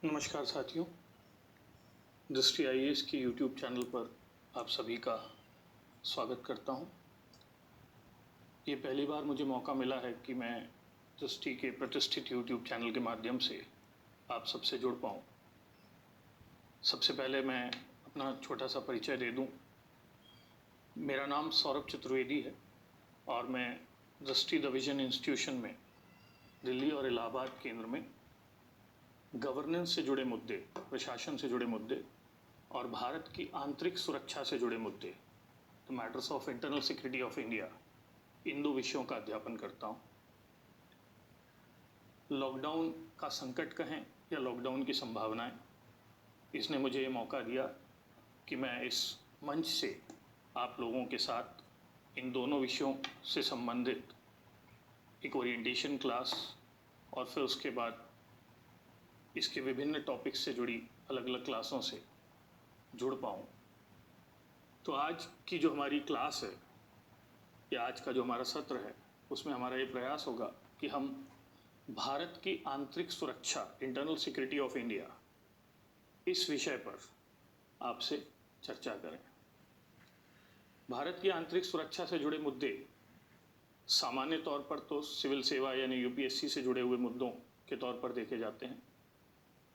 नमस्कार साथियों, दृष्टि आईएएस की यूट्यूब चैनल पर आप सभी का स्वागत करता हूं। ये पहली बार मुझे मौका मिला है कि मैं दृष्टि के प्रतिष्ठित यूट्यूब चैनल के माध्यम से आप सबसे जुड़ पाऊं। सबसे पहले मैं अपना छोटा सा परिचय दे दूं। मेरा नाम सौरभ चतुर्वेदी है और मैं दृष्टि द विजन इंस्टीट्यूशन में दिल्ली और इलाहाबाद केंद्र में गवर्नेंस से जुड़े मुद्दे, प्रशासन से जुड़े मुद्दे और भारत की आंतरिक सुरक्षा से जुड़े मुद्दे, the matters of internal security of India, इन दो विषयों का अध्यापन करता हूँ। लॉकडाउन का संकट कहें या लॉकडाउन की संभावनाएं, इसने मुझे ये मौका दिया कि मैं इस मंच से आप लोगों के साथ इन दोनों विषयों से संबंधित एक ओरिएंटेशन क्लास और फिर उसके बाद इसके विभिन्न टॉपिक्स से जुड़ी अलग अलग क्लासों से जुड़ पाऊँ। तो आज की जो हमारी क्लास है या आज का जो हमारा सत्र है, उसमें हमारा ये प्रयास होगा कि हम भारत की आंतरिक सुरक्षा, इंटरनल सिक्योरिटी ऑफ इंडिया, इस विषय पर आपसे चर्चा करें। भारत की आंतरिक सुरक्षा से जुड़े मुद्दे सामान्य तौर पर तो सिविल सेवा यानी यूपीएससी से जुड़े हुए मुद्दों के तौर पर देखे जाते हैं,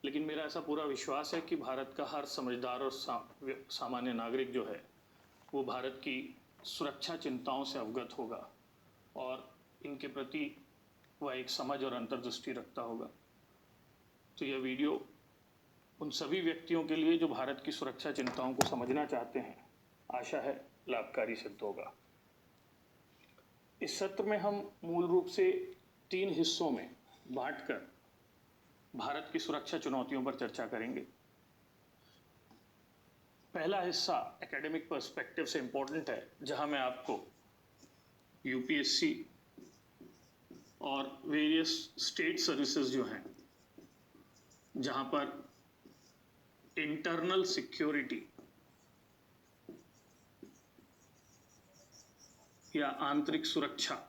लेकिन मेरा ऐसा पूरा विश्वास है कि भारत का हर समझदार और सामान्य नागरिक जो है वो भारत की सुरक्षा चिंताओं से अवगत होगा और इनके प्रति वह एक समझ और अंतर्दृष्टि रखता होगा। तो यह वीडियो उन सभी व्यक्तियों के लिए जो भारत की सुरक्षा चिंताओं को समझना चाहते हैं, आशा है लाभकारी सिद्ध होगा। इस सत्र में हम मूल रूप से 3 हिस्सों में बांटकर भारत की सुरक्षा चुनौतियों पर चर्चा करेंगे। पहला हिस्सा एकेडमिक पर्सपेक्टिव से इम्पोर्टेंट है, जहां मैं आपको यूपीएससी और वेरियस स्टेट सर्विसेज जो हैं, जहां पर इंटरनल सिक्योरिटी या आंतरिक सुरक्षा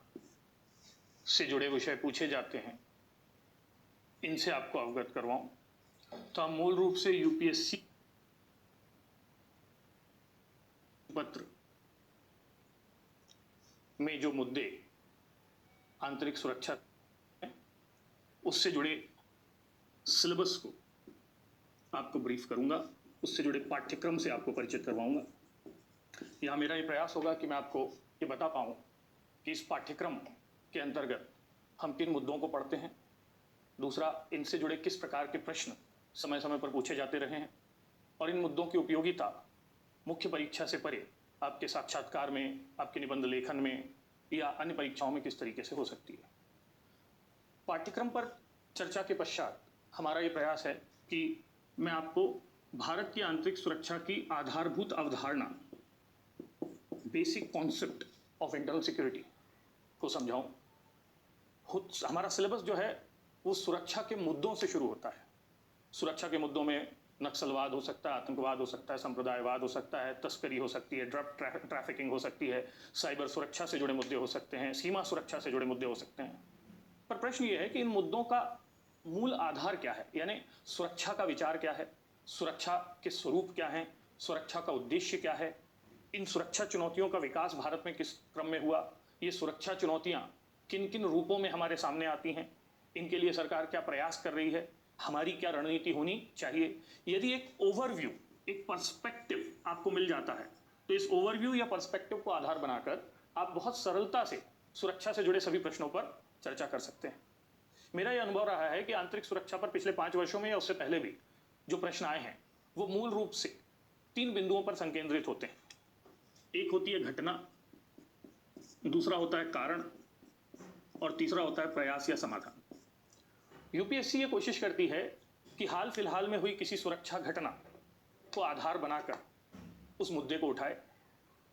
से जुड़े विषय पूछे जाते हैं, इनसे आपको अवगत करवाऊं। तो हम मूल रूप से यूपीएससी पत्र में जो मुद्दे आंतरिक सुरक्षा उससे जुड़े सिलेबस को आपको ब्रीफ करूंगा, उससे जुड़े पाठ्यक्रम से आपको परिचित करवाऊंगा। यहाँ मेरा ये प्रयास होगा कि मैं आपको ये बता पाऊँ कि इस पाठ्यक्रम के अंतर्गत हम किन मुद्दों को पढ़ते हैं, दूसरा इनसे जुड़े किस प्रकार के प्रश्न समय समय पर पूछे जाते रहे हैं और इन मुद्दों की उपयोगिता मुख्य परीक्षा से परे आपके साक्षात्कार में, आपके निबंध लेखन में या अन्य परीक्षाओं में किस तरीके से हो सकती है। पाठ्यक्रम पर चर्चा के पश्चात हमारा ये प्रयास है कि मैं आपको भारत की आंतरिक सुरक्षा की आधारभूत अवधारणा, basic concept of internal security को समझाऊं। हमारा सिलेबस जो है वो सुरक्षा के मुद्दों से शुरू होता है। सुरक्षा के मुद्दों में नक्सलवाद हो सकता है, आतंकवाद हो सकता है, संप्रदायवाद हो सकता है, तस्करी हो सकती है, ड्रग ट्रैफिकिंग हो सकती है, साइबर सुरक्षा से जुड़े मुद्दे हो सकते हैं, सीमा सुरक्षा से जुड़े मुद्दे हो सकते हैं। पर प्रश्न ये है कि इन मुद्दों का मूल आधार क्या है, यानी सुरक्षा का विचार क्या है, सुरक्षा के स्वरूप क्या है, सुरक्षा का उद्देश्य क्या है, इन सुरक्षा चुनौतियों का विकास भारत में किस क्रम में हुआ, ये सुरक्षा चुनौतियां किन किन रूपों में हमारे सामने आती हैं, इनके लिए सरकार क्या प्रयास कर रही है, हमारी क्या रणनीति होनी चाहिए। यदि एक ओवरव्यू, एक पर्सपेक्टिव आपको मिल जाता है, तो इस ओवरव्यू या पर्सपेक्टिव को आधार बनाकर आप बहुत सरलता से सुरक्षा से जुड़े सभी प्रश्नों पर चर्चा कर सकते हैं। मेरा यह अनुभव रहा है कि आंतरिक सुरक्षा पर पिछले 5 वर्षों में या उससे पहले भी जो प्रश्न आए हैं वो मूल रूप से 3 बिंदुओं पर संकेंद्रित होते हैं। एक होती है घटना, दूसरा होता है कारण और तीसरा होता है प्रयास या समाधान। यूपीएससी ये कोशिश करती है कि हाल फिलहाल में हुई किसी सुरक्षा घटना को आधार बनाकर उस मुद्दे को उठाए,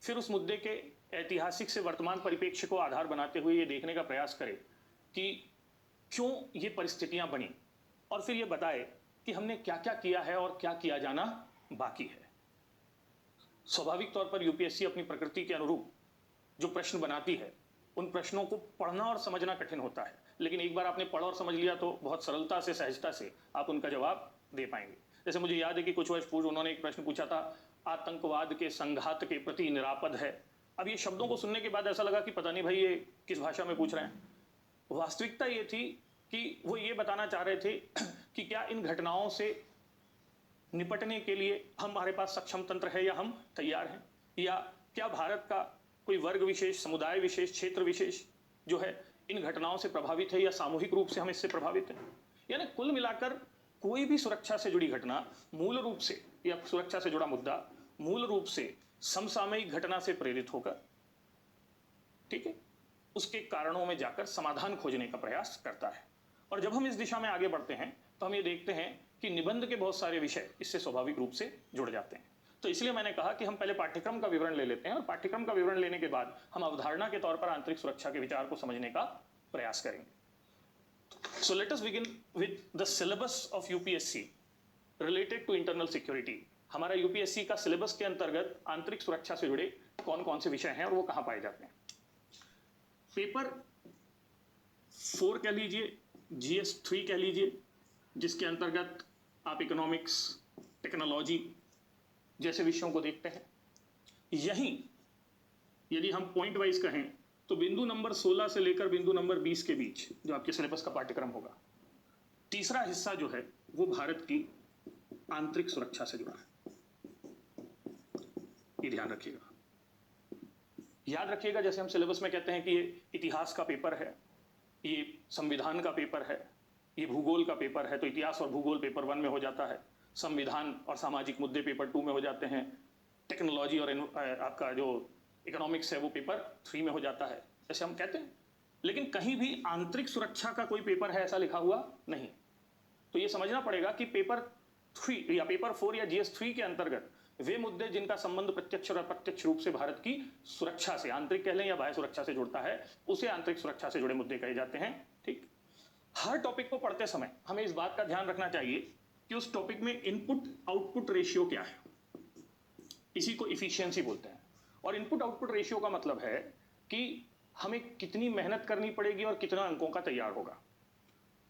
फिर उस मुद्दे के ऐतिहासिक से वर्तमान परिप्रेक्ष्य को आधार बनाते हुए ये देखने का प्रयास करे कि क्यों ये परिस्थितियां बनी और फिर ये बताए कि हमने क्या क्या किया है और क्या किया जाना बाकी है। स्वाभाविक तौर पर यूपीएससी अपनी प्रकृति के अनुरूप जो प्रश्न बनाती है, उन प्रश्नों को पढ़ना और समझना कठिन होता है, लेकिन एक बार आपने पढ़ा और समझ लिया तो बहुत सरलता से, सहजता से आप उनका जवाब दे पाएंगे। जैसे मुझे याद है कि कुछ वर्ष पूर्व उन्होंने एक प्रश्न पूछा था, आतंकवाद के संघात के प्रति निरापद है। अब ये शब्दों को सुनने के बाद ऐसा लगा कि पता नहीं भाई ये किस भाषा में पूछ रहे हैं। वास्तविकता ये थी कि वो ये बताना चाह रहे थे कि क्या इन घटनाओं से निपटने के लिए हमारे पास सक्षम तंत्र है या हम तैयार हैं, या क्या भारत का कोई वर्ग विशेष, समुदाय विशेष, क्षेत्र विशेष जो है इन घटनाओं से प्रभावित है, या सामूहिक रूप से हम इससे प्रभावित हैं। यानी कुल मिलाकर कोई भी सुरक्षा से जुड़ी घटना मूल रूप से, या सुरक्षा से जुड़ा मुद्दा मूल रूप से समसामयिक घटना से प्रेरित होकर, ठीक है, उसके कारणों में जाकर समाधान खोजने का प्रयास करता है। और जब हम इस दिशा में आगे बढ़ते हैं तो हम ये देखते हैं कि निबंध के बहुत सारे विषय इससे स्वाभाविक रूप से जुड़ जाते हैं। तो इसलिए मैंने कहा कि हम पहले पाठ्यक्रम का विवरण ले लेते हैं, और पाठ्यक्रम का विवरण लेने के बाद हम अवधारणा के तौर पर आंतरिक सुरक्षा के विचार को समझने का प्रयास करेंगे। So let us begin with the syllabus of UPSC related to internal security. हमारा यूपीएससी का सिलेबस के अंतर्गत आंतरिक सुरक्षा से जुड़े कौन कौन से विषय हैं और वो कहां पाए जाते हैं। पेपर 4 कह लीजिए, GS 3 कह लीजिए, जिसके अंतर्गत आप इकोनॉमिक्स, टेक्नोलॉजी जैसे विषयों को देखते हैं। यहीं यदि हम पॉइंट वाइज कहें तो बिंदु नंबर 16 से लेकर बिंदु नंबर 20 के बीच जो आपके सिलेबस का पाठ्यक्रम होगा, तीसरा हिस्सा जो है वो भारत की आंतरिक सुरक्षा से जुड़ा है। ये ध्यान रखिएगा, याद रखिएगा। जैसे हम सिलेबस में कहते हैं कि ये इतिहास का पेपर है, ये संविधान का पेपर है, ये भूगोल का पेपर है, तो इतिहास और भूगोल पेपर 1 में हो जाता है, संविधान और सामाजिक मुद्दे पेपर 2 में हो जाते हैं, टेक्नोलॉजी और आपका जो इकोनॉमिक्स है वो पेपर 3 में हो जाता है, जैसे हम कहते हैं। लेकिन कहीं भी आंतरिक सुरक्षा का कोई पेपर है ऐसा लिखा हुआ नहीं। तो ये समझना पड़ेगा कि पेपर 3 या पेपर 4 या GS 3 के अंतर्गत वे मुद्दे जिनका संबंध प्रत्यक्ष और अप्रत्यक्ष रूप से भारत की सुरक्षा से, आंतरिक कह लें या बाह्य सुरक्षा से जुड़ता है, उसे आंतरिक सुरक्षा से जुड़े मुद्दे कहे जाते हैं। ठीक, हर टॉपिक को पढ़ते समय हमें इस बात का ध्यान रखना चाहिए कि उस टॉपिक में इनपुट आउटपुट रेशियो क्या है। इसी को इफिशियंसी बोलते हैं। और इनपुट आउटपुट रेशियो का मतलब है कि हमें कितनी मेहनत करनी पड़ेगी और कितना अंकों का तैयार होगा।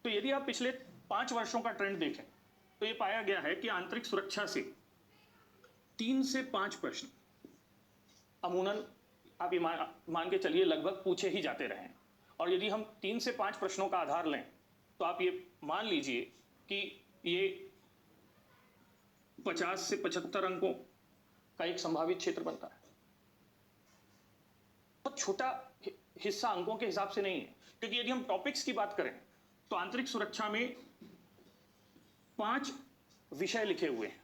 तो यदि आप पिछले 5 वर्षों का ट्रेंड देखें तो यह पाया गया है कि आंतरिक सुरक्षा से 3 से 5 प्रश्न अमूमन आप ये मान के चलिए लगभग पूछे ही जाते रहे। और यदि हम 3 से 5 प्रश्नों का आधार लें तो आप ये मान लीजिए कि ये 50 से 75 अंकों का एक संभावित क्षेत्र बनता है। बहुत छोटा हिस्सा अंकों के हिसाब से नहीं है, क्योंकि यदि हम टॉपिक्स की बात करें तो आंतरिक सुरक्षा में 5 विषय लिखे हुए हैं,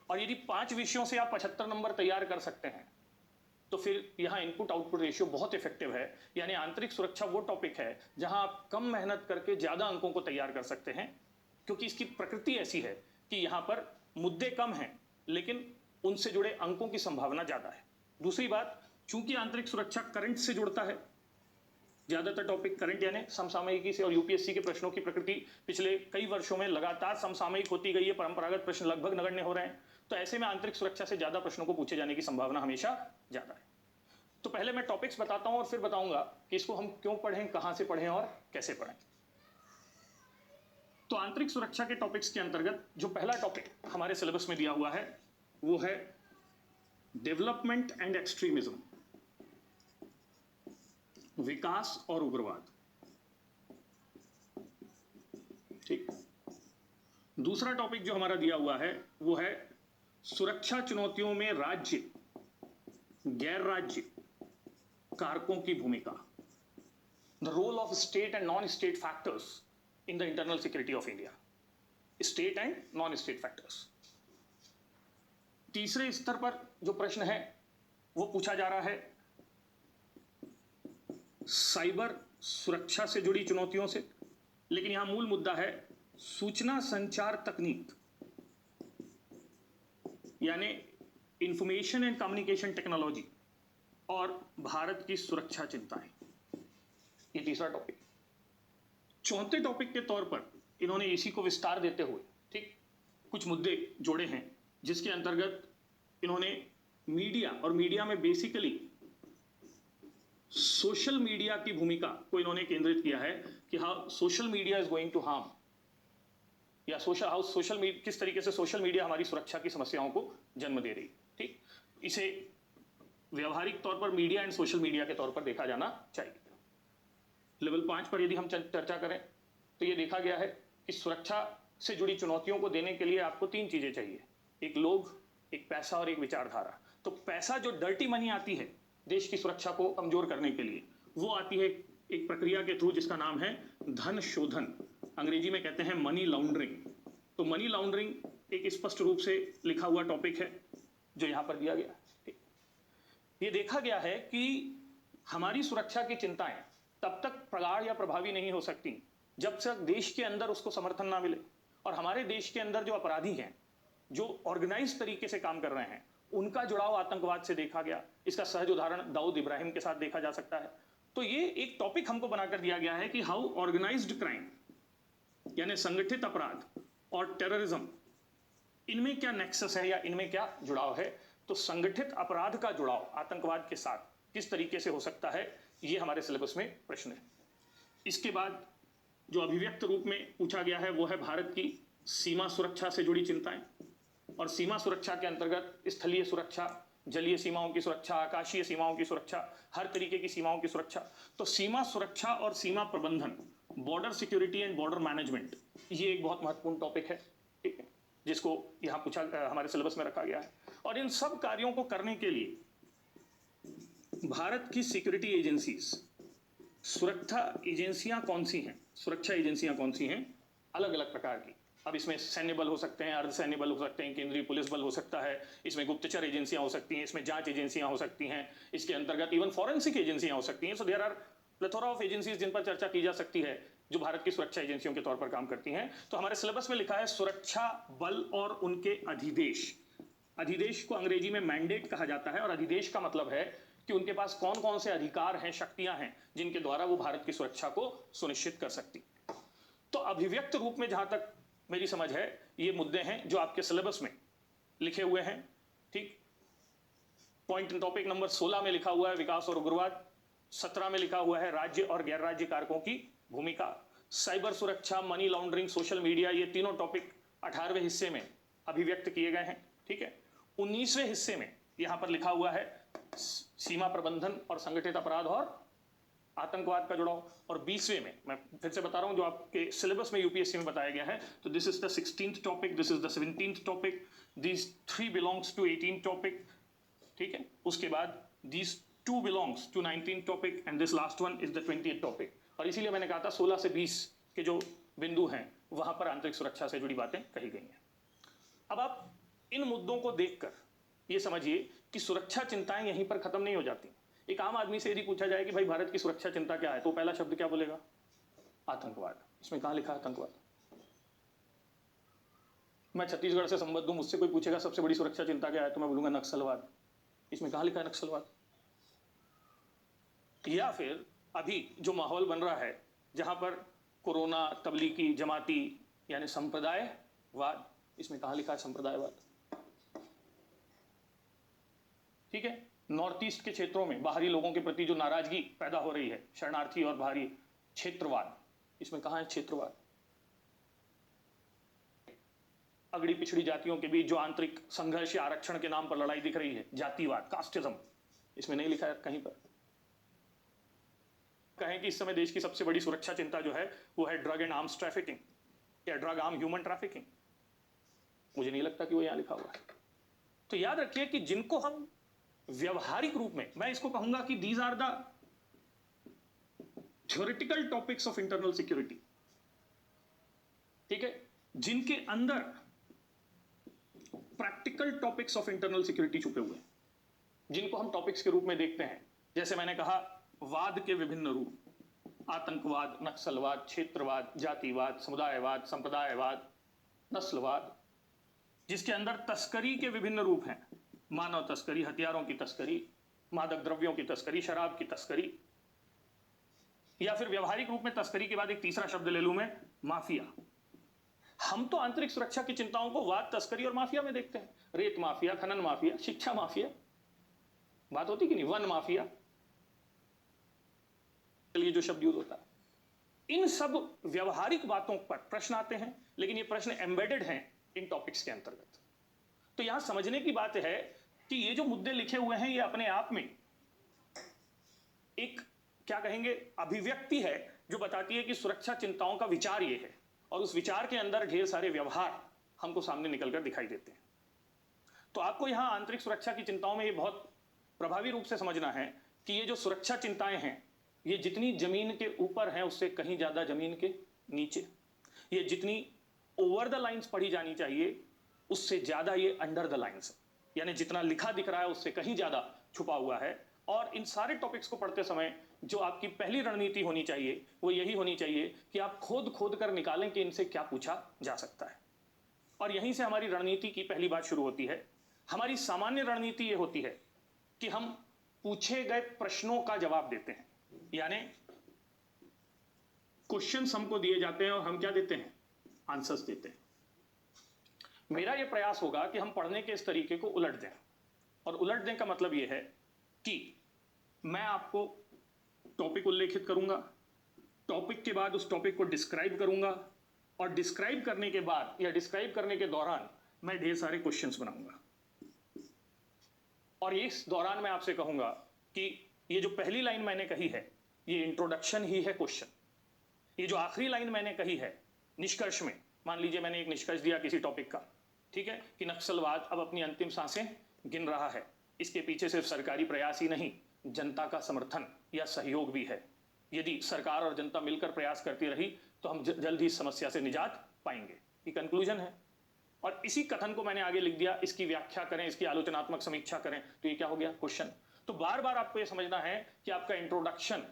और यदि 5 विषयों से आप 75 नंबर तैयार कर सकते हैं तो फिर यहां इनपुट आउटपुट रेशियो बहुत इफेक्टिव है। यानी आंतरिक सुरक्षा वो टॉपिक है जहां आप कम मेहनत करके ज्यादा अंकों को तैयार कर सकते हैं, क्योंकि इसकी प्रकृति ऐसी है कि यहां पर मुद्दे कम हैं लेकिन उनसे जुड़े अंकों की संभावना ज्यादा है। दूसरी बात, चूंकि आंतरिक सुरक्षा करंट से जुड़ता है, ज्यादातर टॉपिक करंट यानी समसामयिकी से, और यूपीएससी के प्रश्नों की प्रकृति पिछले कई वर्षों में लगातार समसामयिक होती गई है, परंपरागत प्रश्न लगभग नगण्य हो रहे हैं। तो ऐसे में आंतरिक सुरक्षा से ज्यादा प्रश्नों को पूछे जाने की संभावना हमेशा ज्यादा है। तो पहले मैं टॉपिक्स बताता हूं और फिर बताऊंगा कि इसको हम क्यों पढ़ें, कहां से पढ़ें और कैसे पढ़ें। तो आंतरिक सुरक्षा के टॉपिक्स के अंतर्गत जो पहला टॉपिक हमारे सिलेबस में दिया हुआ है वो है डेवलपमेंट एंड एक्सट्रीमिज्म, विकास और उग्रवाद। ठीक, दूसरा टॉपिक जो हमारा दिया हुआ है वो है सुरक्षा चुनौतियों में राज्य, गैर राज्य कारकों की भूमिका, the role of state and non state factors in the internal security of India, state and non state factors. तीसरे स्तर पर जो प्रश्न है वो पूछा जा रहा है साइबर सुरक्षा से जुड़ी चुनौतियों से, लेकिन यहां मूल मुद्दा है सूचना संचार तकनीक यानी इंफॉर्मेशन एंड कम्युनिकेशन टेक्नोलॉजी और भारत की सुरक्षा चिंताएं। ये तीसरा टॉपिक। चौथे टॉपिक के तौर पर इन्होंने इसी को विस्तार देते हुए ठीक कुछ मुद्दे जोड़े हैं, जिसके अंतर्गत इन्होंने मीडिया, और मीडिया में बेसिकली सोशल मीडिया की भूमिका को इन्होंने केंद्रित किया है कि how social media is going to harm, या सोशल मीडिया किस तरीके से सोशल मीडिया हमारी सुरक्षा की समस्याओं को जन्म दे रही। ठीक, इसे व्यवहारिक तौर पर मीडिया एंड सोशल मीडिया के तौर पर देखा जाना चाहिए। लेवल 5 पर यदि हम चर्चा करें तो यह देखा गया है कि सुरक्षा से जुड़ी चुनौतियों को देने के लिए आपको 3 चीजें चाहिए, एक लोग, एक पैसा और एक विचारधारा। तो पैसा, जो डर्टी मनी आती है देश की सुरक्षा को कमजोर करने के लिए, वो आती है एक प्रक्रिया के थ्रू जिसका नाम है धन शोधन, अंग्रेजी में कहते हैं मनी लॉन्ड्रिंग। तो मनी लॉन्ड्रिंग एक स्पष्ट रूप से लिखा हुआ टॉपिक है जो यहां पर दिया गया है। ये देखा गया है कि हमारी सुरक्षा की चिंताएं तब तक प्रगाढ़ या प्रभावी नहीं हो सकती जब तक देश के अंदर उसको समर्थन ना मिले। और हमारे देश के अंदर जो अपराधी हैं, जो ऑर्गेनाइज तरीके से काम कर रहे हैं, उनका जुड़ाव आतंकवाद से देखा गया। इसका सहज उदाहरण दाऊद इब्राहिम के साथ देखा जा सकता है। तो ये एक टॉपिक हमको बनाकर दिया गया है कि हाउ ऑर्गेनाइज्ड क्राइम, यानी संगठित अपराध और टेररिज्म, इनमें क्या नेक्सस है या इनमें क्या जुड़ाव है। तो संगठित अपराध का जुड़ाव आतंकवाद के साथ किस तरीके से हो सकता है, ये हमारे सिलेबस में प्रश्न है। इसके बाद जो अभिव्यक्त रूप में पूछा गया है वो है भारत की सीमा सुरक्षा से जुड़ी चिंताएं। और सीमा सुरक्षा के अंतर्गत स्थलीय सुरक्षा, जलीय सीमाओं की सुरक्षा, आकाशीय सीमाओं की सुरक्षा, हर तरीके की सीमाओं की सुरक्षा। तो सीमा सुरक्षा और सीमा प्रबंधन, border security and border management, ये एक बहुत महत्वपूर्ण टॉपिक है, ठीक है, जिसको यहां पूछा, हमारे सिलेबस में रखा गया है। और इन सब कार्यों को करने के लिए भारत की सिक्योरिटी एजेंसीज, सुरक्षा एजेंसियां कौन सी हैं, सुरक्षा एजेंसियां कौन सी हैं, अलग अलग प्रकार की। अब इसमें सैन्य बल हो सकते हैं, अर्धसैन्य बल हो सकते हैं, केंद्रीय पुलिस बल हो सकता है, इसमें गुप्तचर एजेंसियां हो सकती हैं, इसमें जांच एजेंसियां हो सकती हैं, इसके अंतर्गत इवन फॉरेंसिक एजेंसियां हो सकती हैं। So there are plethora of agencies जिन पर चर्चा की जा सकती है, जो भारत की सुरक्षा एजेंसियों के तौर पर काम करती हैं। तो हमारे सिलेबस में लिखा है सुरक्षा बल और उनके अधिदेश। अधिदेश को अंग्रेजी में मैंडेट कहा जाता है, और अधिदेश का मतलब है कि उनके पास कौन कौन से अधिकार हैं, शक्तियां हैं, जिनके द्वारा वो भारत की सुरक्षा को सुनिश्चित कर सकती। तो अभिव्यक्त रूप में जहां तक मेरी समझ है, ये मुद्दे हैं जो आपके सिलेबस में लिखे हुए हैं। ठीक, पॉइंट टॉपिक नंबर 16 में लिखा हुआ है विकास और उग्रवाद, 17 में लिखा हुआ है राज्य और गैर राज्य कारकों की भूमिका, साइबर सुरक्षा, मनी लॉन्ड्रिंग, सोशल मीडिया, ये तीनों टॉपिक 18वें हिस्से में अभिव्यक्त किए गए हैं। ठीक है, 19वें हिस्से में यहां पर लिखा हुआ है सीमा प्रबंधन और संगठित अपराध और आतंकवाद का जुड़ाव। और 20वें में, मैं फिर से बता रहा हूं, जो आपके सिलेबस में यूपीएससी में बताया गया है, तो this is the 16th topic, this is the 17th topic, these 3 belongs to 18th topic. ठीक है, उसके बाद these 2 belongs to 19th topic and this last one is the 20th topic. और इसीलिए मैंने कहा था 16 से 20 के जो बिंदु हैं वहां पर आंतरिक सुरक्षा से जुड़ी बातें कही गई हैं। अब आप इन मुद्दों को देखकर ये समझिए कि सुरक्षा चिंताएं यहीं पर खत्म नहीं हो जाती। एक आम आदमी से यदि पूछा जाए कि भाई भारत की सुरक्षा चिंता क्या है, तो पहला शब्द क्या बोलेगा? आतंकवाद। इसमें कहां लिखा है आतंकवाद? मैं छत्तीसगढ़ से संबद्ध हूं, मुझसे कोई पूछेगा सबसे बड़ी सुरक्षा चिंता क्या है, तो मैं बोलूंगा नक्सलवाद। इसमें कहां लिखा है नक्सलवाद? या फिर अभी जो माहौल बन रहा है जहां पर कोरोना, तबलीगी, जमाती, यानी संप्रदायवाद, इसमें कहां लिखा है संप्रदायवाद? ठीक है, नॉर्थ ईस्ट के क्षेत्रों में बाहरी लोगों के प्रति जो नाराजगी पैदा हो रही है, शरणार्थी और बाहरी, क्षेत्रवाद, इसमें कहां है क्षेत्रवाद? अगड़ी पिछड़ी जातियों के बीच जो आंतरिक संघर्ष या आरक्षण के नाम पर लड़ाई दिख रही है, जातिवाद, कास्टिज्म, इसमें नहीं लिखा है कहीं पर। कहें कि इस समय देश की सबसे बड़ी सुरक्षा चिंता जो है वो है ड्रग एंड आर्म्स ट्रैफिकिंग या ड्रग आर्म ह्यूमन ट्रैफिकिंग, मुझे नहीं लगता कि वो यहां लिखा हुआ है। तो याद रखिए कि जिनको हम व्यवहारिक रूप में, मैं इसको कहूंगा कि these are the theoretical topics of internal security. ठीक है, जिनके अंदर practical topics of internal security छुपे हुए हैं, जिनको हम टॉपिक्स के रूप में देखते हैं। जैसे मैंने कहा, वाद के विभिन्न रूप, आतंकवाद, नक्सलवाद, क्षेत्रवाद, जातिवाद, समुदायवाद, संप्रदायवाद, नस्लवाद, जिसके अंदर तस्करी के विभिन्न रूप हैं, मानव तस्करी, हथियारों की तस्करी, मादक द्रव्यों की तस्करी, शराब की तस्करी, या फिर व्यवहारिक रूप में तस्करी के बाद एक तीसरा शब्द ले लूं मैं, माफिया। हम तो आंतरिक सुरक्षा की चिंताओं को वाद, तस्करी और माफिया में देखते हैं। रेत माफिया, खनन माफिया, शिक्षा माफिया, बात होती कि नहीं, वन माफिया, ये जो शब्द यूज होता है, इन सब व्यवहारिक बातों पर प्रश्न आते हैं, लेकिन ये प्रश्न एम्बेडेड हैं इन टॉपिक्स के अंतर्गत। तो यहां समझने की बात है कि ये जो मुद्दे लिखे हुए हैं ये अपने आप में एक क्या कहेंगे अभिव्यक्ति है जो बताती है कि सुरक्षा चिंताओं का विचार ये है, और उस विचार के अंदर ढेर सारे व्यवहार हमको सामने निकलकर दिखाई देते हैं। तो आपको यहां आंतरिक सुरक्षा की चिंताओं में ये बहुत प्रभावी रूप से समझना है कि ये जो सुरक्षा चिंताएं हैं ये जितनी जमीन के ऊपर हैं उससे कहीं ज्यादा जमीन के नीचे, ये जितनी ओवर द लाइंस पढ़ी जानी चाहिए उससे ज्यादा ये अंडर द लाइंस, यानी जितना लिखा दिख रहा है उससे कहीं ज्यादा छुपा हुआ है। और इन सारे टॉपिक्स को पढ़ते समय जो आपकी पहली रणनीति होनी चाहिए वो यही होनी चाहिए कि आप खोद खोद कर निकालें कि इनसे क्या पूछा जा सकता है। और यहीं से हमारी रणनीति की पहली बात शुरू होती है। हमारी सामान्य रणनीति ये होती है कि हम पूछे गए प्रश्नों का जवाब देते हैं, यानी क्वेश्चंस हमको दिए जाते हैं और हम क्या देते हैं, आंसर्स देते हैं। मेरा यह प्रयास होगा कि हम पढ़ने के इस तरीके को उलट दें, और उलट दें का मतलब यह है कि मैं आपको टॉपिक उल्लेखित करूंगा, टॉपिक के बाद उस टॉपिक को डिस्क्राइब करूंगा, और डिस्क्राइब करने के बाद या डिस्क्राइब करने के दौरान मैं ढेर सारे क्वेश्चंस बनाऊंगा। और इस दौरान मैं आपसे कहूंगा कि ये जो पहली लाइन मैंने कही है ये इंट्रोडक्शन ही है क्वेश्चन। ये जो आखिरी लाइन मैंने कही है निष्कर्ष में, मान लीजिए मैंने एक निष्कर्ष दिया किसी टॉपिक का, ठीक है, कि नक्सलवाद अब अपनी अंतिम सांसें गिन रहा है, इसके पीछे सिर्फ सरकारी प्रयास ही नहीं जनता का समर्थन या सहयोग भी है। यदि सरकार और जनता मिलकर प्रयास करती रही तो हम जल्द ही इस समस्या से निजात पाएंगे। ये कंक्लूजन है। और इसी कथन को मैंने आगे लिख दिया, इसकी व्याख्या करें, इसकी आलोचनात्मक समीक्षा करें, तो ये क्या हो गया, क्वेश्चन। तो बार बार आपको ये समझना है कि आपका इंट्रोडक्शन,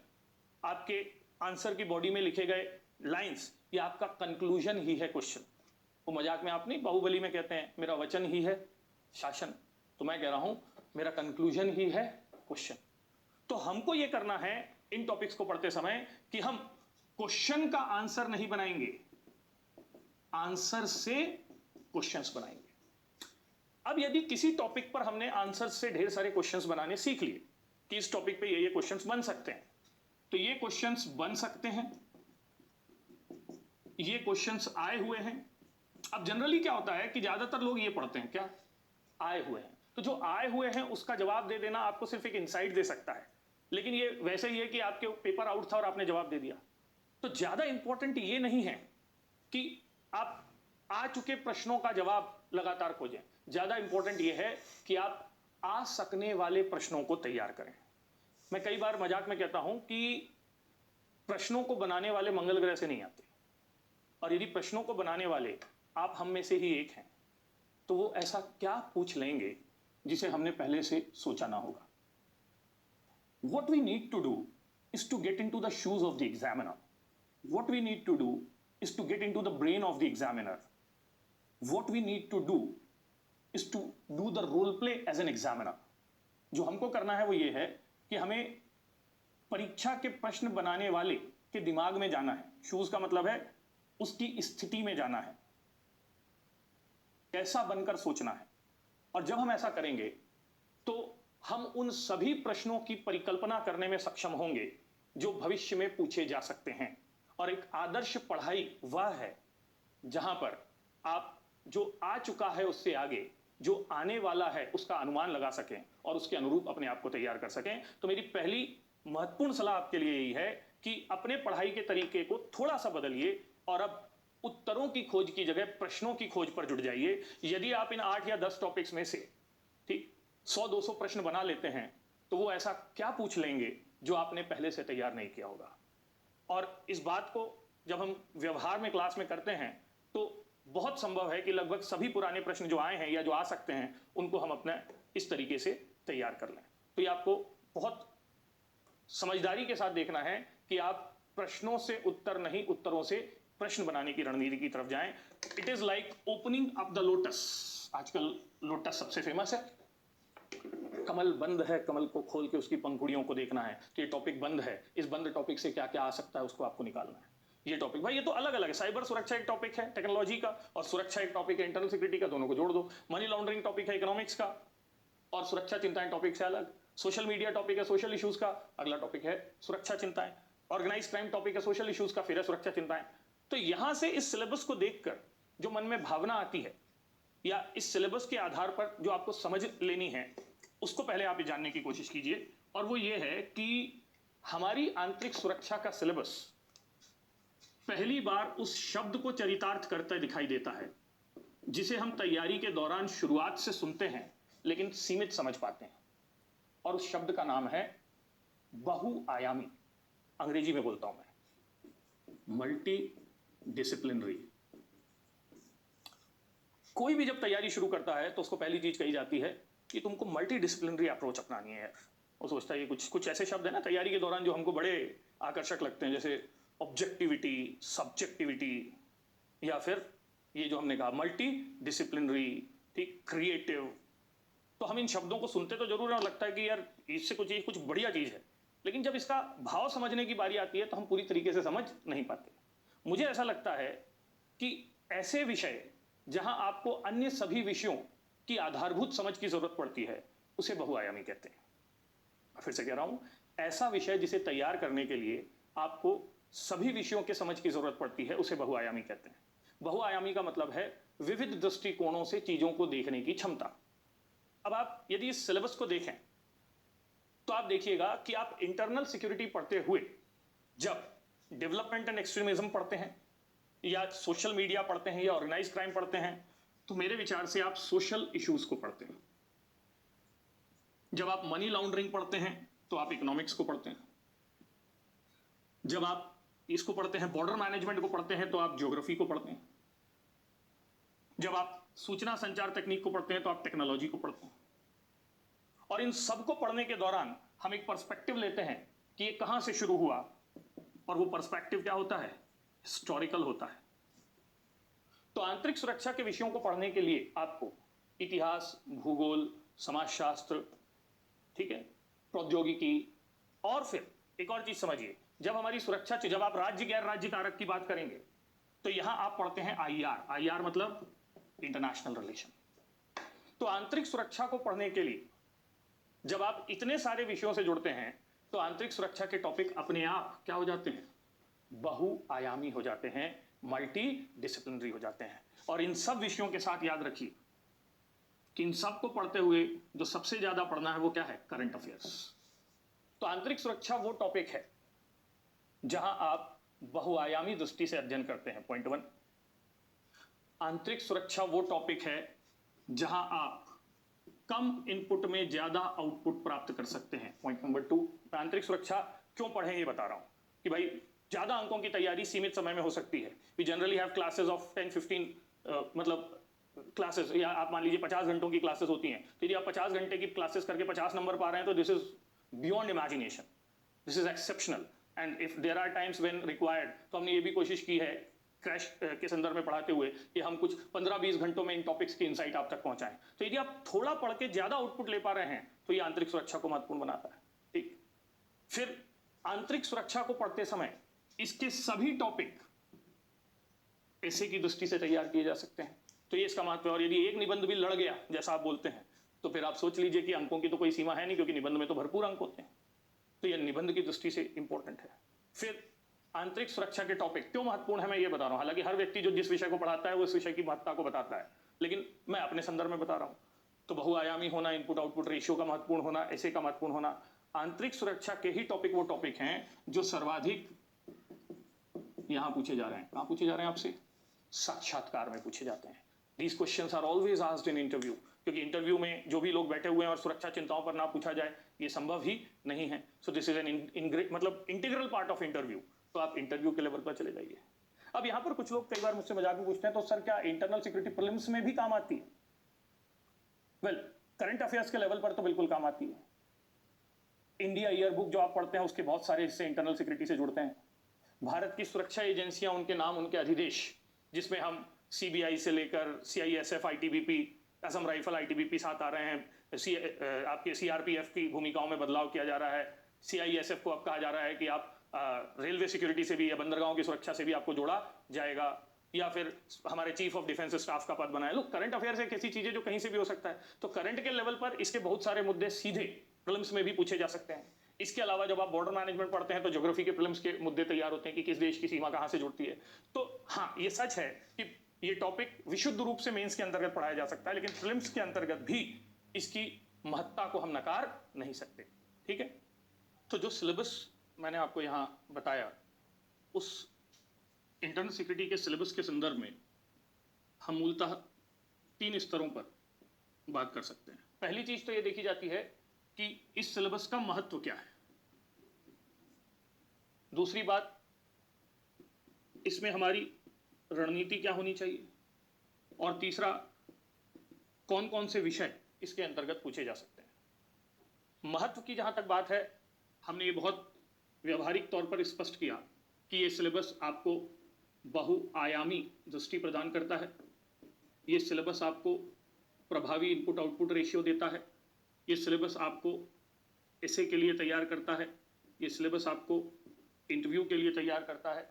आपके आंसर की बॉडी में लिखे गए लाइंस, ये आपका कंक्लूजन ही है क्वेश्चन। वो मजाक में आप नहीं, बाहुबली में कहते हैं मेरा वचन ही है शासन, तो मैं कह रहा हूं मेरा कंक्लूजन ही है क्वेश्चन। तो हमको ये करना है इन टॉपिक्स को पढ़ते समय कि हम क्वेश्चन का आंसर नहीं बनाएंगे, आंसर से क्वेश्चंस बनाएंगे। अब यदि किसी टॉपिक पर हमने आंसर से ढेर सारे क्वेश्चंस बनाने सीख लिए कि इस टॉपिक पे ये क्वेश्चंस बन सकते हैं, तो ये क्वेश्चंस बन सकते हैं, ये क्वेश्चंस आए हुए हैं। अब जनरली क्या होता है कि ज्यादातर लोग ये पढ़ते हैं, क्या आए हुए हैं, तो जो आए हुए हैं उसका जवाब दे देना आपको सिर्फ एक इनसाइट दे सकता है, लेकिन ये वैसे ही है कि आपके पेपर आउट था और आपने जवाब दे दिया। तो ज्यादा इंपॉर्टेंट ये नहीं है कि आप आ चुके प्रश्नों का जवाब लगातार खोजें, ज्यादा इंपॉर्टेंट ये है कि आप आ सकने वाले प्रश्नों को तैयार करें। मैं कई बार मजाक में कहता हूं कि प्रश्नों को बनाने वाले मंगल ग्रह से नहीं आते, और यदि प्रश्नों को बनाने वाले आप हम में से ही एक हैं तो वो ऐसा क्या पूछ लेंगे जिसे हमने पहले से सोचा ना होगा। What we need to do is to get into the shoes of the examiner. What we need to do is to get into the brain of the examiner. What we need to do is to do the role play as an examiner. जो हमको करना है वो ये है कि हमें परीक्षा के प्रश्न बनाने वाले के दिमाग में जाना है। शूज का मतलब है उसकी स्थिति में जाना है, कैसा बनकर सोचना है। और जब हम ऐसा करेंगे तो हम उन सभी प्रश्नों की परिकल्पना करने में सक्षम होंगे जो भविष्य में पूछे जा सकते हैं। और एक आदर्श पढ़ाई वह है जहां पर आप जो आ चुका है उससे आगे जो आने वाला है उसका अनुमान लगा सकें और उसके अनुरूप अपने आप को तैयार कर सकें। तो मेरी पहली महत्वपूर्ण सलाह आपके लिए यही है कि अपने पढ़ाई के तरीके को थोड़ा सा बदलिए और अब उत्तरों की खोज की जगह प्रश्नों की खोज पर जुट जाइए। यदि आप इन 8 या 10 टॉपिक्स में से ठीक 100-200 प्रश्न बना लेते हैं तो वो ऐसा क्या पूछ लेंगे जो आपने पहले से तैयार नहीं किया होगा। और इस बात को जब हम व्यवहार में क्लास में करते हैं तो बहुत संभव है कि लगभग सभी पुराने प्रश्न जो आए हैं या जो आ सकते हैं उनको हम अपने इस तरीके से तैयार कर लें। तो ये आपको बहुत समझदारी के साथ देखना है कि आप प्रश्नों से उत्तर नहीं, उत्तरों से प्रश्न बनाने की रणनीति की तरफ जाएं। It is like opening up the lotus. आजकल लोटस सबसे फेमस है, कमल बंद है, कमल को खोल के उसकी पंखुड़ियों को देखना है। तो ये टॉपिक बंद है, इस बंद टॉपिक से क्या क्या आ सकता है उसको आपको निकालना है। ये टॉपिक भाई ये तो अलग अलग है। साइबर सुरक्षा एक टॉपिक है टेक्नोलॉजी का, और सुरक्षा एक टॉपिक है इंटरनल सिक्योरिटी का, दोनों को जोड़ दो। मनी लॉन्ड्रिंग टॉपिक है इकोनॉमिक्स का, और सुरक्षा चिंताएं टॉपिक से अलग। सोशल मीडिया टॉपिक है सोशल इश्यूज का, अगला टॉपिक है सुरक्षा चिंताएं। ऑर्गेनाइज क्राइम टॉपिक है, सोशल इश्यूज का फिर है सुरक्षा चिंताएं। तो यहां से इस सिलेबस को देखकर जो मन में भावना आती है या इस सिलेबस के आधार पर जो आपको समझ लेनी है, उसको पहले आप जानने की कोशिश कीजिए। और वो ये है कि हमारी आंतरिक सुरक्षा का सिलेबस पहली बार उस शब्द को चरितार्थ करता दिखाई देता है जिसे हम तैयारी के दौरान शुरुआत से सुनते हैं लेकिन सीमित समझ पाते हैं, और उस शब्द का नाम है बहुआयामी। अंग्रेजी में बोलता हूं मैं, मल्टी डिसिप्लिनरी। कोई भी जब तैयारी शुरू करता है तो उसको पहली चीज कही जाती है कि तुमको मल्टी डिसिप्लिनरी अप्रोच अपनानी है यार। वो सोचता है ये कुछ ऐसे शब्द है ना तैयारी के दौरान जो हमको बड़े आकर्षक लगते हैं, जैसे ऑब्जेक्टिविटी, सब्जेक्टिविटी, या फिर ये जो हमने कहा मल्टी डिसिप्लिनरी, ठीक, क्रिएटिव। तो हम इन शब्दों को सुनते तो जरूर है और लगता है कि यार इससे कुछ बढ़िया चीज है, लेकिन जब इसका भाव समझने की बारी आती है तो हम पूरी तरीके से समझ नहीं पाते। मुझे ऐसा लगता है कि ऐसे विषय जहां आपको अन्य सभी विषयों की आधारभूत समझ की जरूरत पड़ती है उसे बहुआयामी कहते हैं। फिर से कह रहा हूं, ऐसा विषय जिसे तैयार करने के लिए आपको सभी विषयों के समझ की जरूरत पड़ती है उसे बहुआयामी कहते हैं। बहुआयामी का मतलब है विविध दृष्टिकोणों से चीजों को देखने की क्षमता। अब आप यदि इस सिलेबस को देखें तो आप देखिएगा कि आप इंटरनल सिक्योरिटी पढ़ते हुए जब डेवलपमेंट एंड एक्सट्रीमिज्म पढ़ते हैं या सोशल मीडिया पढ़ते हैं या ऑर्गेनाइज क्राइम पढ़ते हैं, तो मेरे विचार से आप सोशल इश्यूज को पढ़ते हैं। जब आप मनी लॉन्ड्रिंग पढ़ते हैं तो आप इकोनॉमिक्स को पढ़ते हैं। जब आप इसको पढ़ते हैं, बॉर्डर मैनेजमेंट को पढ़ते हैं, तो आप ज्योग्राफी को पढ़ते हैं। जब आप सूचना संचार तकनीक को पढ़ते हैं तो आप टेक्नोलॉजी को पढ़ते हैं। और इन सबको पढ़ने के दौरान हम एक पर्सपेक्टिव लेते हैं कि ये कहां से शुरू हुआ, और वो पर्सपेक्टिव क्या होता है? हिस्टोरिकल होता है। तो आंतरिक सुरक्षा के विषयों को पढ़ने के लिए आपको इतिहास, भूगोल, समाजशास्त्र, ठीक है, प्रौद्योगिकी, और फिर एक और चीज समझिए, जब हमारी सुरक्षा, जब आप राज्य गैर राज्य कारक की बात करेंगे तो यहां आप पढ़ते हैं आईआर। आईआर मतलब इंटरनेशनल रिलेशन। तो आंतरिक सुरक्षा को पढ़ने के लिए जब आप इतने सारे विषयों से जुड़ते हैं तो आंतरिक सुरक्षा के टॉपिक अपने आप क्या हो जाते हैं? बहुआयामी हो जाते हैं, मल्टी डिसिप्लिनरी हो जाते हैं। और इन सब विषयों के साथ याद रखिए कि इन सब को पढ़ते हुए जो सबसे ज्यादा पढ़ना है वो क्या है? Current affairs. तो आंतरिक सुरक्षा वो टॉपिक है जहां आप बहुआयामी दृष्टि से अध्ययन करते हैं। पॉइंट 1। आंतरिक सुरक्षा वो टॉपिक है जहां आप कम इनपुट में ज्यादा आउटपुट प्राप्त कर सकते हैं। Point number 2। आंतरिक सुरक्षा क्यों पढ़ें ये बता रहा हूं कि भाई ज्यादा अंकों की तैयारी सीमित समय में हो सकती है। We generally have classes of 10-15 मतलब क्लासेस, या आप मान लीजिए 50 घंटों की क्लासेस होती हैं। तो यदि आप 50 घंटे की क्लासेस करके 50 नंबर पा रहे हैं तो this is beyond imagination, this is exceptional. And if there are times when required, तो हमने ये भी कोशिश की है क्रैश के संदर्भ में पढ़ाते हुए कि हम कुछ 15-20 घंटों में इन टॉपिक्स की इंसाइट आप तक पहुंचाएं। तो यदि आप थोड़ा पढ़ के ज्यादा आउटपुट ले पा रहे हैं तो ये आंतरिक सुरक्षा को महत्वपूर्ण बनाता है। ठीक, फिर आंतरिक सुरक्षा को पढ़ते समय इसके सभी टॉपिक ऐसे की दृष्टि से तैयार किए जा सकते हैं। तो ये इसका महत्व है। और यदि एक निबंध भी लड़ गया जैसा आप बोलते हैं तो फिर आप सोच लीजिए कि अंकों की तो कोई सीमा है नहीं, क्योंकि निबंध में तो भरपूर अंक होते हैं। तो यह निबंध की दृष्टि से इंपॉर्टेंट है। फिर आंतरिक सुरक्षा के टॉपिक क्यों महत्वपूर्ण है मैं ये बता रहा हूं। हालांकि हर व्यक्ति जो जिस विषय को पढ़ाता है वो उस विषय की महत्ता को बताता है, लेकिन मैं अपने संदर्भ में बता रहा हूं। तो बहुआयामी होना, इनपुट आउटपुट रेशियो का महत्वपूर्ण होना, ऐसे का महत्वपूर्ण होना। आंतरिक सुरक्षा के ही टॉपिक वो टॉपिक हैं जो सर्वाधिक यहां पूछे जा रहे हैं। कहां पूछे जा रहे हैं आपसे? साक्षात्कार में पूछे जाते हैं। These questions are always asked in interview, क्योंकि इंटरव्यू में जो भी लोग बैठे हुए हैं और सुरक्षा चिंताओं पर ना पूछा जाए ये संभव ही नहीं है। सो दिस इज एन मतलब इंटीग्रल पार्ट ऑफ इंटरव्यू। तो आप इंटरव्यू के लेवल पर चले जाइए। अब यहां पर कुछ लोग कई बार मुझसे मजाक में पूछते हैं, तो सर क्या इंटरनल सिक्योरिटी प्रीलिम्स में भी काम आती है? वेल, करंट अफेयर्स के लेवल पर तो बिल्कुल काम आती है। इंडिया ईयरबुक जो आप पढ़ते हैं उसके बहुत सारे हिस्से इंटरनल सिक्योरिटी से जुड़ते हैं। भारत की सुरक्षा एजेंसियां, उनके नाम, उनके अधिदेश, जिसमें हम सीबीआई से लेकर CISF, ITBP, Assam rifle, ITBP साथ आ रहे हैं। आपके सीआरपीएफ की भूमिकाओं में बदलाव किया जा रहा है। सीआईएसएफ को अब कहा जा रहा है कि आप रेलवे सिक्योरिटी से भी या बंदरगाहों की सुरक्षा से भी आपको जोड़ा जाएगा, या फिर हमारे चीफ ऑफ डिफेंस स्टाफ का पद बनाए। लोग, करंट अफेयर्स एक ऐसी चीज है जो कहीं से भी हो सकता है। तो करंट के लेवल पर इसके बहुत सारे मुद्दे सीधे प्रीलिम्स में भी पूछे जा सकते हैं। इसके अलावा जब आप बॉर्डर मैनेजमेंट पढ़ते हैं तो ज्योग्राफी के फिल्म्स के मुद्दे तैयार होते हैं कि किस देश की सीमा कहां से जुड़ती है। तो हाँ, ये सच है कि ये टॉपिक विशुद्ध रूप से मेंस के अंतर्गत पढ़ाया जा सकता है, लेकिन फिल्म्स के अंतर्गत भी इसकी महत्ता को हम नकार नहीं सकते। ठीक है, तो जो सिलेबस मैंने आपको यहां बताया, उस इंटरनल सिक्योरिटी के सिलेबस के संदर्भ में हम मूलतः 3 स्तरों पर बात कर सकते हैं। पहली चीज तो ये देखी जाती है कि इस सिलेबस का महत्व क्या है। दूसरी बात, इसमें हमारी रणनीति क्या होनी चाहिए। और तीसरा, कौन कौन से विषय इसके अंतर्गत पूछे जा सकते हैं। महत्व की जहां तक बात है, हमने ये बहुत व्यवहारिक तौर पर स्पष्ट किया कि ये सिलेबस आपको बहुआयामी दृष्टि प्रदान करता है। ये सिलेबस आपको प्रभावी इनपुट आउटपुट रेशियो देता है। ये सिलेबस आपको एसे के लिए तैयार करता है। ये सिलेबस आपको इंटरव्यू के लिए तैयार करता है।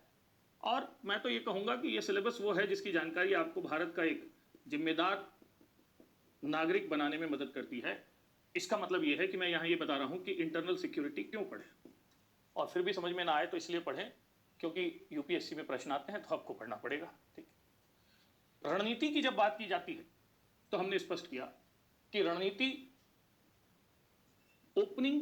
और मैं तो ये कहूँगा कि ये सिलेबस वो है जिसकी जानकारी आपको भारत का एक जिम्मेदार नागरिक बनाने में मदद करती है। इसका मतलब ये है कि मैं यहाँ ये बता रहा हूँ कि इंटरनल सिक्योरिटी क्यों पढ़ें, और फिर भी समझ में ना आए तो इसलिए पढ़ें क्योंकि यूपीएससी में प्रश्न आते हैं तो आपको पढ़ना पड़ेगा। ठीक, रणनीति की जब बात की जाती है तो हमने स्पष्ट किया कि रणनीति ओपनिंग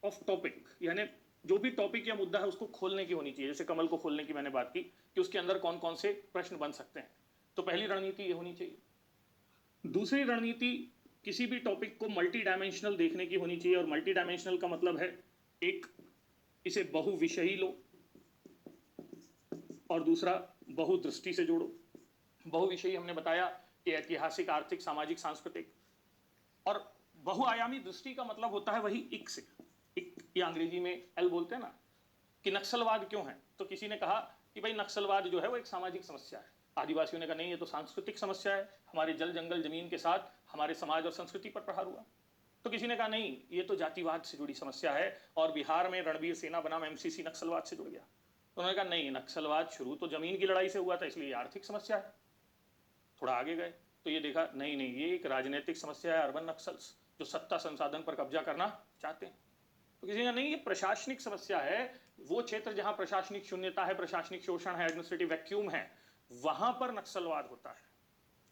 ऑफ टॉपिक, यानी जो भी टॉपिक या मुद्दा है उसको खोलने की होनी चाहिए। जैसे कमल को खोलने की मैंने बात की कि उसके अंदर कौन कौन से प्रश्न बन सकते हैं, तो पहली रणनीति ये होनी चाहिए। दूसरी रणनीति, किसी भी टॉपिक को मल्टी डायमेंशनल देखने की होनी चाहिए। और मल्टी डायमेंशनल का मतलब है, एक, इसे बहुविषयी लो, और दूसरा बहुदृष्टि से जोड़ो। बहुविषयी हमने बताया कि ऐतिहासिक, आर्थिक, सामाजिक, सांस्कृतिक। और बहुआयामी दृष्टि का मतलब होता है वही इक से, इक या अंग्रेजी में एल बोलते हैं ना, कि नक्सलवाद क्यों है। तो किसी ने कहा कि भाई नक्सलवाद जो है वो एक सामाजिक समस्या है। आदिवासियों ने कहा नहीं, ये तो सांस्कृतिक समस्या है, हमारे जल जंगल जमीन के साथ हमारे समाज और संस्कृति पर प्रहार हुआ। तो किसी ने कहा नहीं, ये तो जातिवाद से जुड़ी समस्या है, और बिहार में रणबीर सेना बनाम एमसीसी नक्सलवाद से जुड़ गया। तो उन्होंने कहा नहीं, नक्सलवाद शुरू तो जमीन की लड़ाई से हुआ था, इसलिए आर्थिक समस्या है। थोड़ा आगे गए तो ये देखा नहीं नहीं, ये एक राजनीतिक समस्या है, अर्बन नक्सल्स जो सत्ता संसाधन पर कब्जा करना चाहते हैं। तो किसी ने नहीं, ये प्रशासनिक समस्या है, वो क्षेत्र जहां प्रशासनिक शून्यता है, प्रशासनिक शोषण है, एडमिनिस्ट्रेटिव वैक्यूम है, वहां पर नक्सलवाद होता है।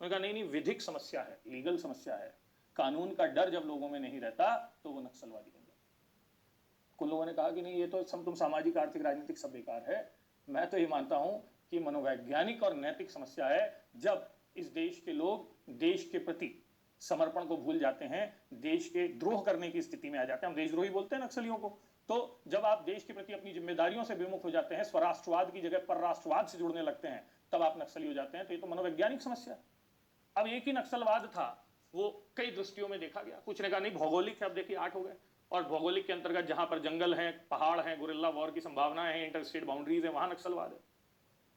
उन्होंने कहा नहीं नहीं, विधिक समस्या है, लीगल समस्या है, कानून का डर जब लोगों में नहीं रहता तो वो नक्सलवादी बन जाता। कुछ लोगों ने कहा कि नहीं, ये तो तुम सामाजिक, आर्थिक, राजनीतिक सब बेकार है। मैं तो ये मानता हूं कि मनोवैज्ञानिक और नैतिक समस्या है, जब इस देश के लोग देश के प्रति समर्पण को भूल जाते हैं, देश के द्रोह करने की स्थिति में आ जाते हैं। हम देशद्रोही बोलते हैं नक्सलियों को। तो जब आप देश के प्रति अपनी जिम्मेदारियों से विमुख हो जाते हैं, स्वराष्ट्रवाद की जगह पर राष्ट्रवाद से जुड़ने लगते हैं, तब आप नक्सली हो जाते हैं। तो ये तो मनोवैज्ञानिक समस्या है। अब एक ही नक्सलवाद था, वो कई दृष्टियों में देखा गया। कुछ ने कहा नहीं, भौगोलिक है, अब देखिए 8 हो गए। और भौगोलिक के अंतर्गत जहां पर जंगल है, पहाड़ है, गुरिल्ला वॉर की संभावनाएं हैं, इंटरस्टेट बाउंड्रीज है, वहां नक्सलवाद है।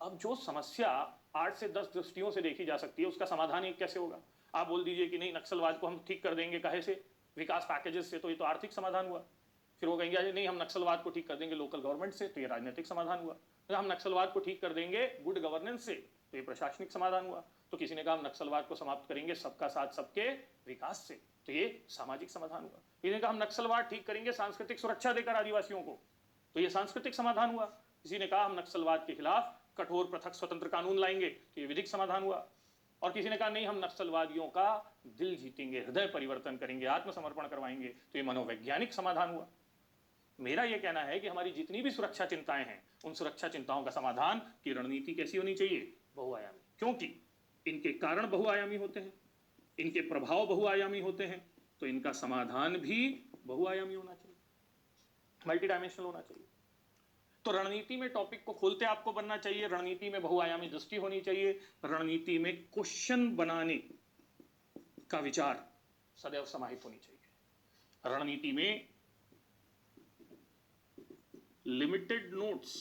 अब जो समस्या 8 से 10 दृष्टियों से देखी जा सकती है, उसका समाधान एक कैसे होगा। आप बोल दीजिए कि नहीं, नक्सलवाद को हम ठीक कर देंगे, कहे से, विकास पैकेजेस से, तो ये तो आर्थिक समाधान हुआ। फिर वो कहेंगे नहीं, हम नक्सलवाद को ठीक कर देंगे लोकल गवर्नमेंट से, तो ये राजनीतिक समाधान हुआ। तो हम नक्सलवाद को ठीक कर देंगे गुड गवर्नेंस से, तो ये प्रशासनिक समाधान हुआ। तो किसी ने कहा हम नक्सलवाद को समाप्त करेंगे सबका साथ सबके विकास से, तो ये सामाजिक समाधान हुआ। किसी ने कहा हम नक्सलवाद ठीक करेंगे सांस्कृतिक सुरक्षा देकर आदिवासियों को, तो ये सांस्कृतिक समाधान हुआ। किसी ने कहा हम नक्सलवाद के खिलाफ कठोर पृथक स्वतंत्र कानून लाएंगे, तो ये विधिक समाधान हुआ। और किसी ने कहा नहीं, हम नक्सलवादियों का दिल जीतेंगे, हृदय परिवर्तन करेंगे, आत्मसमर्पण करवाएंगे, तो ये मनोवैज्ञानिक समाधान हुआ। मेरा यह कहना है कि हमारी जितनी भी सुरक्षा चिंताएं हैं, उन सुरक्षा चिंताओं का समाधान की रणनीति कैसी होनी चाहिए, बहुआयामी। क्योंकि इनके कारण बहुआयामी होते हैं, इनके प्रभाव बहुआयामी होते हैं, तो इनका समाधान भी बहुआयामी होना चाहिए, मल्टी डायमेंशनल होना चाहिए। तो रणनीति में टॉपिक को खोलते आपको बनना चाहिए, रणनीति में बहुआयामी दृष्टि होनी चाहिए, रणनीति में क्वेश्चन बनाने का विचार सदैव समाहित होनी चाहिए। रणनीति में लिमिटेड नोट्स,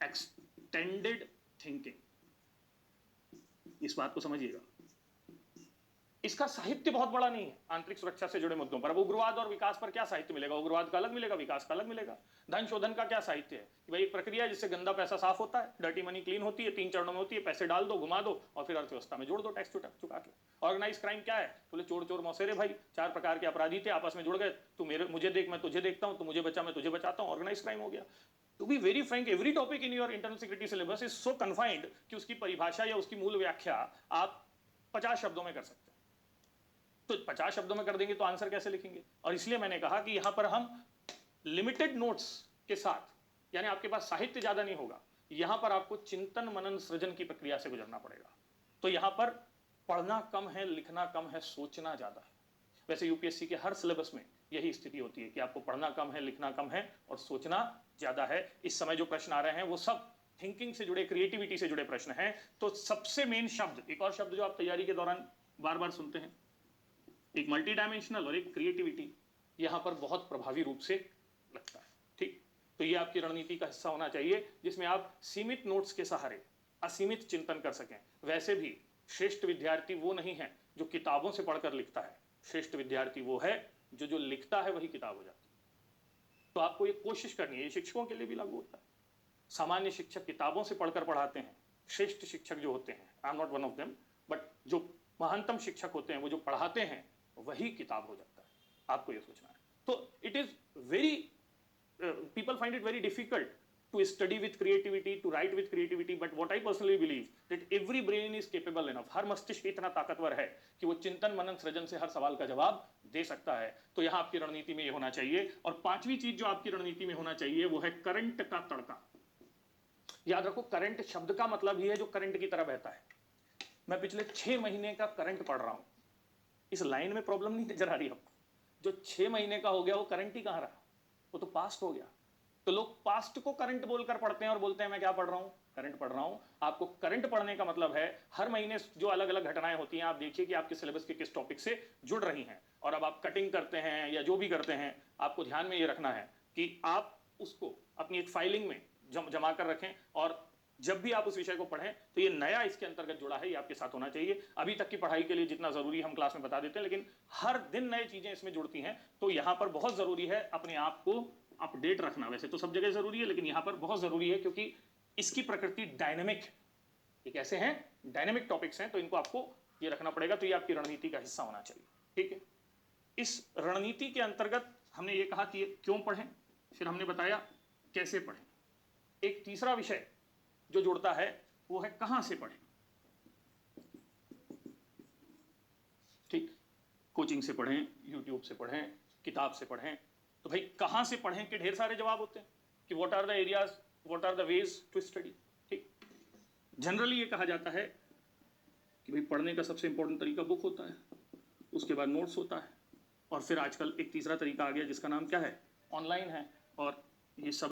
एक्सटेंडेड थिंकिंग, इस बात को समझिएगा। इसका साहित्य बहुत बड़ा नहीं है आंतरिक सुरक्षा से जुड़े मुद्दों पर। अब उग्रवाद और विकास पर क्या साहित्य मिलेगा? उग्रवाद का अलग मिलेगा, विकास का अलग मिलेगा। धन शोधन का क्या साहित्य है कि भाई एक प्रक्रिया है जिससे गंदा पैसा साफ होता है, डर्टी मनी क्लीन होती है, 3 चरणों में होती है, पैसे डाल दो, घुमा दो और फिर अर्थव्यवस्था में जोड़ दो टैक्स चुका के। ऑर्गेनाइज क्राइम क्या है? बोले चोर चोर मौसेरे भाई, 4 प्रकार के अपराधी थे, आपस में जुड़ गए, तू मुझे देख, मैं तुझे देखता हूं, तू मुझे बचा, मैं तुझे बचाता हूं, ऑर्गेनाइज क्राइम हो गया। To be very frank, every topic in your internal security syllabus is so confined कि उसकी परिभाषा या उसकी मूल व्याख्या आप 50 शब्दों में कर सकते हैं। तो 50 शब्दों में कर देंगे तो आंसर कैसे लिखेंगे? और इसलिए मैंने कहा कि यहां पर हम लिमिटेड नोट्स के साथ, यानी आपके पास साहित्य ज्यादा नहीं होगा, यहां पर आपको चिंतन मनन सृजन की प्रक्रिया से गुजरना पड़ेगा। तो यहां पर पढ़ना कम है, लिखना कम है, सोचना ज्यादा है। वैसे यूपीएससी के हर सिलेबस में यही स्थिति होती है कि आपको पढ़ना कम है, लिखना कम है और सोचना ज्यादा है। इस समय जो प्रश्न आ रहे हैं वो सब थिंकिंग से जुड़े, क्रिएटिविटी से जुड़े प्रश्न हैं। तो सबसे मेन शब्द, एक और शब्द जो आप तैयारी के दौरान बार बार सुनते हैं, एक मल्टी डायमेंशनल और एक क्रिएटिविटी, यहां पर बहुत प्रभावी रूप से लगता है। ठीक, तो ये आपकी रणनीति का हिस्सा होना चाहिए जिसमें आप सीमित नोट्स के सहारे असीमित चिंतन कर सकें। वैसे भी श्रेष्ठ विद्यार्थी वो नहीं है जो किताबों से पढ़कर लिखता है, श्रेष्ठ विद्यार्थी वो है जो लिखता है वही किताब हो जाती है। तो आपको ये कोशिश करनी है, ये शिक्षकों के लिए भी लागू होता है। सामान्य शिक्षक किताबों से पढ़कर पढ़ाते हैं, श्रेष्ठ शिक्षक जो होते हैं, I am not one of them, but जो महानतम शिक्षक होते हैं वो जो पढ़ाते हैं वही किताब हो जाता है। आपको ये सोचना है। तो it is very, people find it very difficult to study with creativity, to write with creativity, but what I personally believe that every brain is capable enough, हर मस्तिष्क इतना ताकतवर है कि वो चिंतन मनन सृजन से हर सवाल का जवाब दे सकता है। तो यहाँ आपकी रणनीति में ये होना चाहिए। और 5वीं चीज जो आपकी रणनीति में होना चाहिए वो है करंट का तड़का। याद रखो, करंट शब्द का मतलब ही है जो करंट की तरह बहता है। मैं पिछले 6 महीने का करंट पढ़ रहा हूं, इस लाइन में प्रॉब्लम नहीं नजर आ रही आपको? जो 6 महीने का हो गया वो करंट ही कहां रहा, वो तो पास्ट हो गया। तो लोग पास्ट को करंट बोलकर पढ़ते हैं और बोलते हैं मैं क्या पढ़ रहा हूं, करंट पढ़ रहा हूं। आपको करंट पढ़ने का मतलब है हर महीने जो अलग अलग घटनाएं होती हैं, आप देखिए कि आपके सिलेबस के किस टॉपिक से जुड़ रही हैं। और अब आप कटिंग करते हैं या जो भी करते हैं, आपको ध्यान में ये रखना है कि आप उसको अपनी एक फाइलिंग में जमा कर रखें, और जब भी आप उस विषय को पढ़ें तो ये नया इसके अंतर्गत जुड़ा है, ये आपके साथ होना चाहिए। अभी तक की पढ़ाई के लिए जितना जरूरी हम क्लास में बता देते हैं, लेकिन हर दिन नई चीजें इसमें जुड़ती हैं। तो यहां पर बहुत जरूरी है अपने आप को अपडेट रखना। वैसे तो सब जगह जरूरी है, लेकिन यहां पर बहुत जरूरी है क्योंकि इसकी प्रकृति डायनेमिक, एक ऐसे हैं डायनेमिक टॉपिक्स हैं, तो इनको आपको ये रखना पड़ेगा। तो ये आपकी रणनीति का हिस्सा होना चाहिए। ठीक है, इस रणनीति के अंतर्गत हमने ये कहा कि ये क्यों पढ़ें, फिर हमने बताया कैसे पढ़ें। एक तीसरा विषय जो जुड़ता है वो है कहां से पढ़ें। ठीक, कोचिंग से पढ़ें, यूट्यूब से पढ़ें, किताब से पढ़ें। तो भाई कहां से पढ़ें के ढेर सारे जवाब होते हैं कि what are the areas, what are the ways to study. ठीक, जनरली ये कहा जाता है कि भाई पढ़ने का सबसे इंपॉर्टेंट तरीका बुक होता है, उसके बाद नोट्स होता है, और फिर आजकल एक तीसरा तरीका आ गया जिसका नाम क्या है, ऑनलाइन है। और ये सब